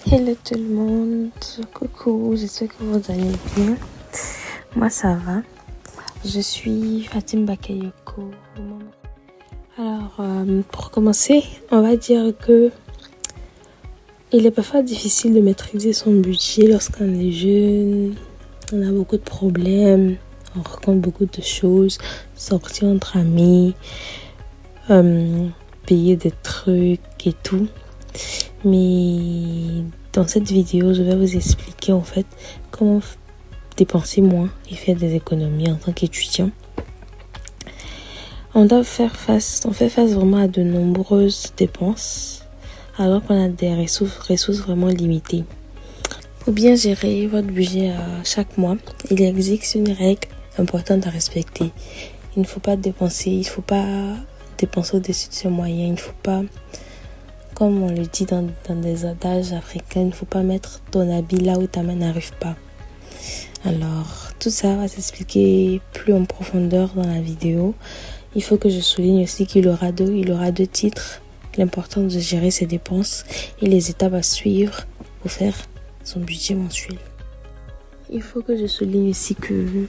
Hello tout le monde, coucou, j'espère que vous allez bien. Moi ça va. Je suis Fatim Bakayoko. Alors pour commencer, on va dire que il est parfois difficile de maîtriser son budget lorsqu'on est jeune. On a beaucoup de problèmes, on rencontre beaucoup de choses, sortir entre amis, payer des trucs et tout. Mais dans cette vidéo, je vais vous expliquer en fait comment dépenser moins et faire des économies en tant qu'étudiant. On fait face vraiment à de nombreuses dépenses alors qu'on a des ressources vraiment limitées. Pour bien gérer votre budget chaque mois, il existe une règle importante à respecter. Il ne faut pas dépenser au-dessus de ses moyens. Il ne faut pas, comme on le dit dans des adages africains, il ne faut pas mettre ton habit là où ta main n'arrive pas. Alors, tout ça va s'expliquer plus en profondeur dans la vidéo. Il faut que je souligne aussi qu'il aura deux titres. L'importance de gérer ses dépenses et les étapes à suivre pour faire son budget mensuel. Il faut que je souligne aussi que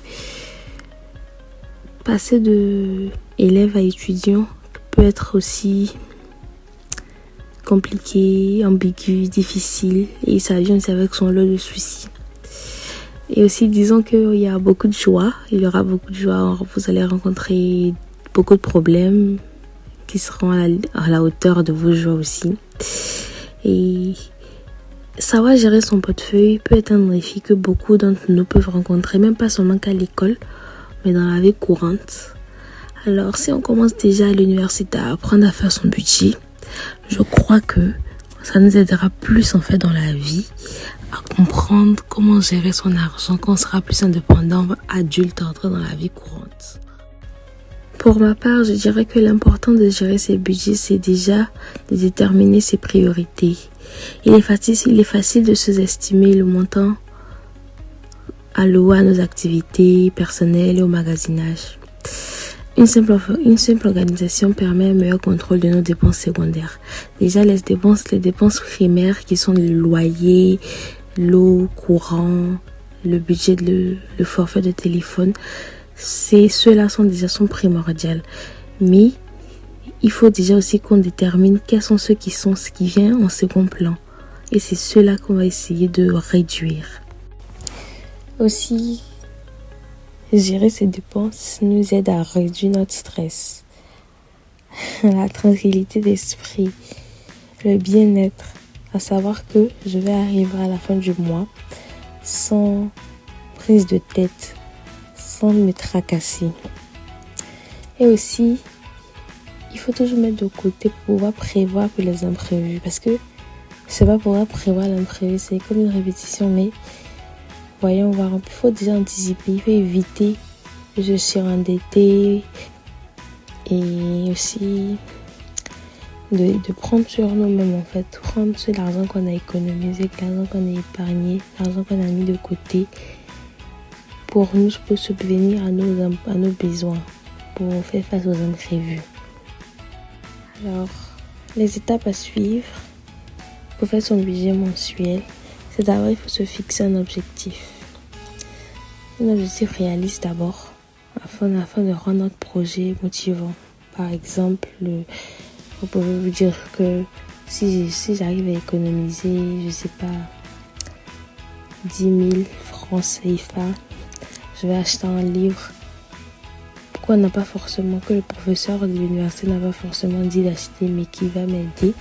passer de élève à étudiant peut être aussi compliqué, ambigu, difficile, et ça vient aussi avec son lot de soucis. Et aussi, disons qu'il y a beaucoup de joie, il y aura beaucoup de joie, vous allez rencontrer beaucoup de problèmes qui seront à la hauteur de vos joies aussi. Et savoir gérer son portefeuille peut être un défi que beaucoup d'entre nous peuvent rencontrer, même pas seulement qu'à l'école, mais dans la vie courante. Alors, si on commence déjà à l'université à apprendre à faire son budget, je crois que ça nous aidera plus en fait dans la vie à comprendre comment gérer son argent quand on sera plus indépendant, adulte, entré dans la vie courante. Pour ma part, je dirais que l'important de gérer ses budgets, c'est déjà de déterminer ses priorités. Il est facile de sous-estimer le montant alloué à nos activités personnelles et au magasinage. Une simple organisation permet un meilleur contrôle de nos dépenses secondaires. Déjà, les dépenses primaires qui sont le loyer, l'eau, courant, le budget, le forfait de téléphone, ceux-là sont primordiaux. Mais il faut déjà aussi qu'on détermine quels sont ce qui vient en second plan. Et c'est ceux-là qu'on va essayer de réduire. Aussi, gérer ces dépenses nous aide à réduire notre stress, la tranquillité d'esprit, le bien-être, à savoir que je vais arriver à la fin du mois sans prise de tête, sans me tracasser. Et aussi, il faut toujours mettre de côté pour pouvoir prévoir pour les imprévus, parce que c'est pas pouvoir prévoir l'imprévu, c'est comme une répétition, mais voyons voir, il faut déjà anticiper, il faut éviter de se surendetter et aussi de prendre sur nous-mêmes en fait, prendre sur l'argent qu'on a économisé, l'argent qu'on a épargné, l'argent qu'on a mis de côté pour subvenir à nos besoins, pour faire face aux imprévus. Alors, les étapes à suivre pour faire son budget mensuel, c'est d'abord, il faut se fixer un objectif. Un objectif réaliste d'abord, afin de rendre notre projet motivant. Par exemple, vous pouvez vous dire que si j'arrive à économiser, je sais pas, 10 000 francs CFA, je vais acheter un livre. Pourquoi on n'a pas forcément, que le professeur de l'université n'a pas forcément dit d'acheter, mais qui va m'aider.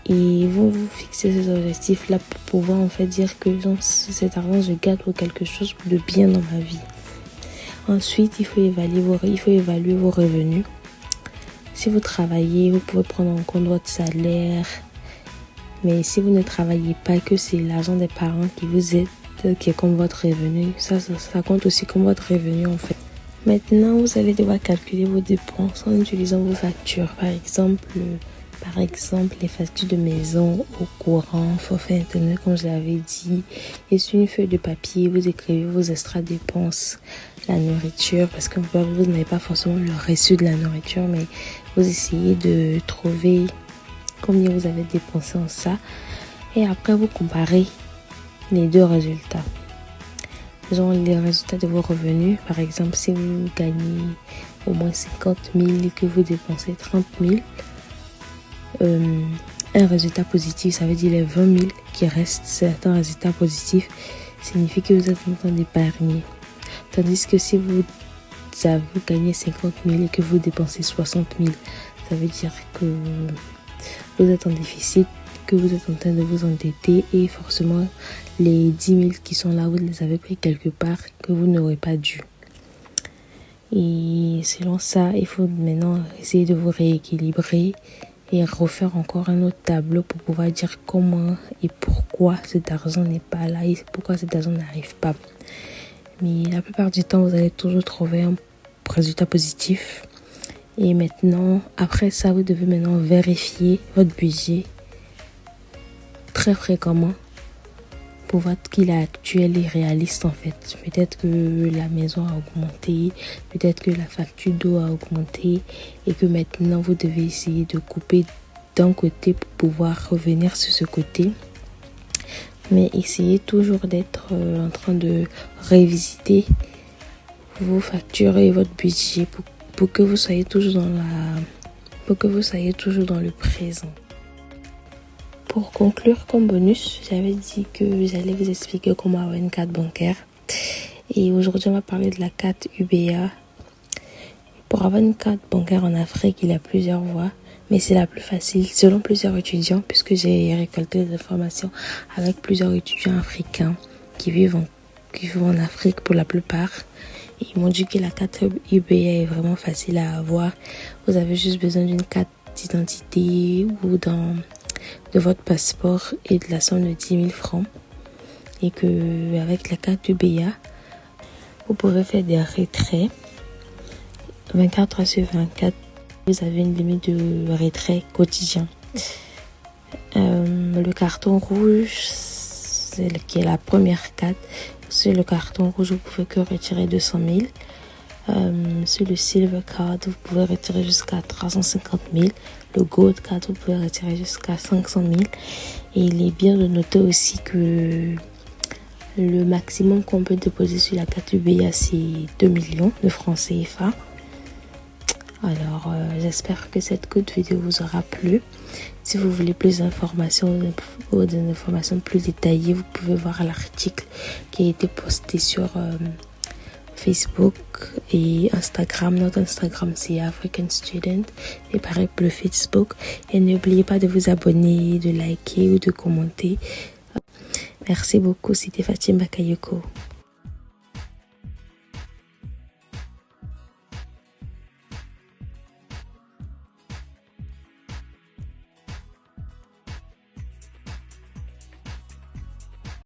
Et vous fixez ces objectifs-là pour pouvoir en fait dire que cet argent, je garde pour quelque chose de bien dans ma vie. Ensuite, il faut évaluer vos revenus. Si vous travaillez, vous pouvez prendre en compte votre salaire. Mais si vous ne travaillez pas, que c'est l'argent des parents qui vous aide, qui est comme votre revenu, ça compte aussi comme votre revenu en fait. Maintenant, vous allez devoir calculer vos dépenses en utilisant vos factures. Par exemple, les factures de maison, au courant, forfait internet, comme je l'avais dit. Et sur une feuille de papier, vous écrivez vos extra dépenses, la nourriture, parce que vous n'avez pas forcément le reçu de la nourriture, mais vous essayez de trouver combien vous avez dépensé en ça. Et après, vous comparez les deux résultats. Genre les résultats de vos revenus. Par exemple, si vous gagnez au moins 50 000 et que vous dépensez 30 000, un résultat positif, ça veut dire les 20 000 qui restent, c'est un résultat positif, signifie que vous êtes en train d'épargner. Tandis que si vous gagnez 50 000 et que vous dépensez 60 000, ça veut dire que vous êtes en déficit, que vous êtes en train de vous endetter et forcément les 10 000 qui sont là, vous les avez pris quelque part que vous n'aurez pas dû. Et selon ça, il faut maintenant essayer de vous rééquilibrer et refaire encore un autre tableau pour pouvoir dire comment et pourquoi cet argent n'est pas là et pourquoi cet argent n'arrive pas. Mais la plupart du temps, vous allez toujours trouver un résultat positif. Et maintenant, après ça, vous devez maintenant vérifier votre budget très fréquemment pour voir qu'il est actuel et réaliste en fait. Peut-être que la maison a augmenté, peut-être que la facture d'eau a augmenté et que maintenant vous devez essayer de couper d'un côté pour pouvoir revenir sur ce côté. Mais essayez toujours d'être en train de révisiter vos factures et votre budget pour que vous soyez toujours dans le présent. Pour conclure, comme bonus, j'avais dit que j'allais vous expliquer comment avoir une carte bancaire. Et aujourd'hui, on va parler de la carte UBA. Pour avoir une carte bancaire en Afrique, il y a plusieurs voies, mais c'est la plus facile selon plusieurs étudiants, puisque j'ai récolté des informations avec plusieurs étudiants africains qui vivent en Afrique pour la plupart. Et ils m'ont dit que la carte UBA est vraiment facile à avoir. Vous avez juste besoin d'une carte d'identité ou de votre passeport et de la somme de 10 000 francs. Et que avec la carte UBA, vous pouvez faire des retraits 24 heures sur 24. Vous avez une limite de retrait quotidien. Le carton rouge, qui est la première carte. Sur le carton rouge, vous pouvez que retirer 200 000. Sur le Silver Card, vous pouvez retirer jusqu'à 350 000. Le Gold Card, vous pouvez retirer jusqu'à 500 000. Et il est bien de noter aussi que le maximum qu'on peut déposer sur la carte UBA, c'est 2 millions de francs CFA. Alors, j'espère que cette courte vidéo vous aura plu. Si vous voulez plus d'informations ou des informations plus détaillées, vous pouvez voir l'article qui a été posté sur Facebook et Instagram. Notre Instagram, c'est African Student. Et pareil pour le Facebook. Et n'oubliez pas de vous abonner, de liker ou de commenter. Merci beaucoup. C'était Fatima Bakayoko.